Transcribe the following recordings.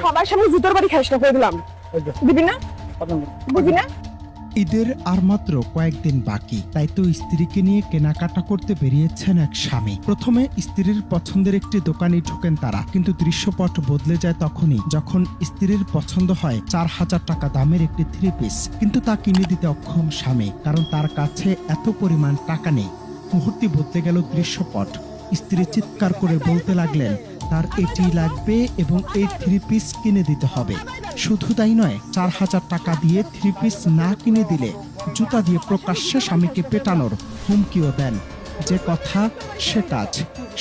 সবার সামনে জুতোর বাড়ি খাইস না করে দিলাম, দিবি না? বুঝবি না? ঈদের আর মাত্র কয়েকদিন বাকি, তাই তো স্ত্রীকে নিয়ে কেনাকাটা করতে বেরিয়েছেন এক স্বামী। প্রথমে স্ত্রীর পছন্দের একটি দোকানে ঢোকেন তারা, কিন্তু দৃশ্যপট বদলে যায় তখনই যখন স্ত্রীর পছন্দ হয় 4,000 টাকা দামের একটি 3 পিস, কিন্তু তা কিনে দিতে অক্ষম স্বামী, কারণ তার কাছে এত পরিমাণ টাকা নেই। মুহূর্তে বদলে গেল দৃশ্যপট। স্ত্রী চিৎকার করে বলতে লাগলেন তার এটি লাগবে এবং এই 3 পিস কিনে দিতে হবে। শুধু তাই নয়, 4,000 টাকা দিয়ে 3 পিস না কিনে দিলে জুতা দিয়ে প্রকাশ্যে স্বামীকে পেটানোর হুমকিও দেন। যে কথা সে কাজ।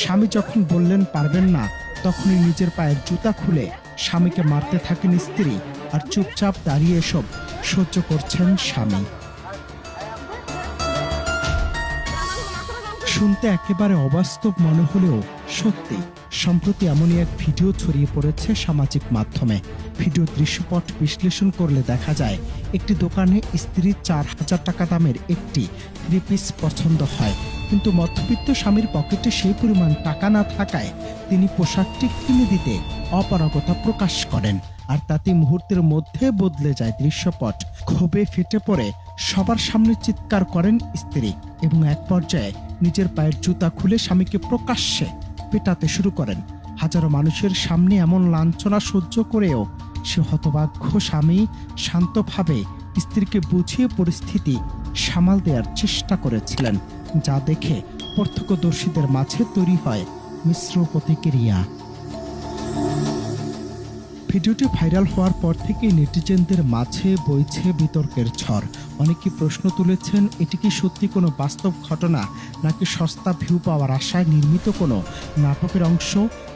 স্বামী যখন বললেন পারবেন না, তখনই নিজের পায়ের জুতা খুলে স্বামীকে মারতে থাকেন স্ত্রী, আর চুপচাপ দাঁড়িয়ে এসব সহ্য করছেন স্বামী। শুনতে একেবারে অবাস্তব মনে হলেও সত্যি। সম্প্রতি এমনই এক ভিডিও ছড়িয়ে পড়েছে সামাজিক মাধ্যমে। ভিডিও দৃশ্যপট বিশ্লেষণ করলে দেখা যায় একটি দোকানে স্ত্রীর 4,000 টাকা দামের একটি 3 পিস পছন্দ হয়, কিন্তু মধ্যবিত্ত স্বামীর পকেটে সেই পরিমাণ টাকা না থাকায় তিনি পোশাকটি কিনে দিতে অপারগতা প্রকাশ করেন, আর তাতে মুহূর্তের মধ্যে বদলে যায় দৃশ্যপট। ক্ষোভে ফেটে পড়ে সবার সামনে চিৎকার করেন স্ত্রী এবং এক পর্যায়ে নিজের পায়ের জুতা খুলে স্বামীকে প্রকাশ্যে পেটাতে শুরু করেন। হাজারো মানুষের সামনে এমন লাঞ্ছনা সহ্য করেও সে হতভাগ্য স্বামী শান্তভাবে স্ত্রীকে বুঝিয়ে পরিস্থিতি সামাল দেওয়ার চেষ্টা করেছিলেন, যা দেখে প্রত্যক্ষদর্শীদের মাঝে তৈরি হয় মিশ্র প্রতিক্রিয়া। ভিডিওটি ভাইরাল হওয়ার পর থেকেই নেটিজেনদের মাঝে বইছে বিতর্কের ঝড়। অনেকে প্রশ্ন তুলেছেন, এটি কি সত্যি কোনো বাস্তব ঘটনা, নাকি সস্তা ভিউ পাওয়ার আশায় নির্মিত কোনো নাটকের অংশ?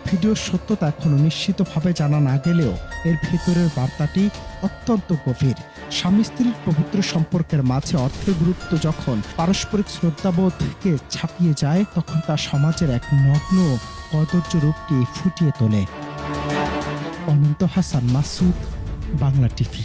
ভিডিওর সত্যতা এখনো নিশ্চিতভাবে জানা না গেলেও এর ভেতরের বার্তাটি অত্যন্ত গভীর। স্বামী স্ত্রীর পবিত্র সম্পর্কের মাঝে অর্থের গুরুত্ব যখন পারস্পরিক শ্রদ্ধাবোধকে ছাপিয়ে যায়, তখন তা সমাজের এক নগ্ন কদর্য রূপকে ফুটিয়ে তোলে। অনন্ত হাসান মাসুদ, বাংলা টিভি।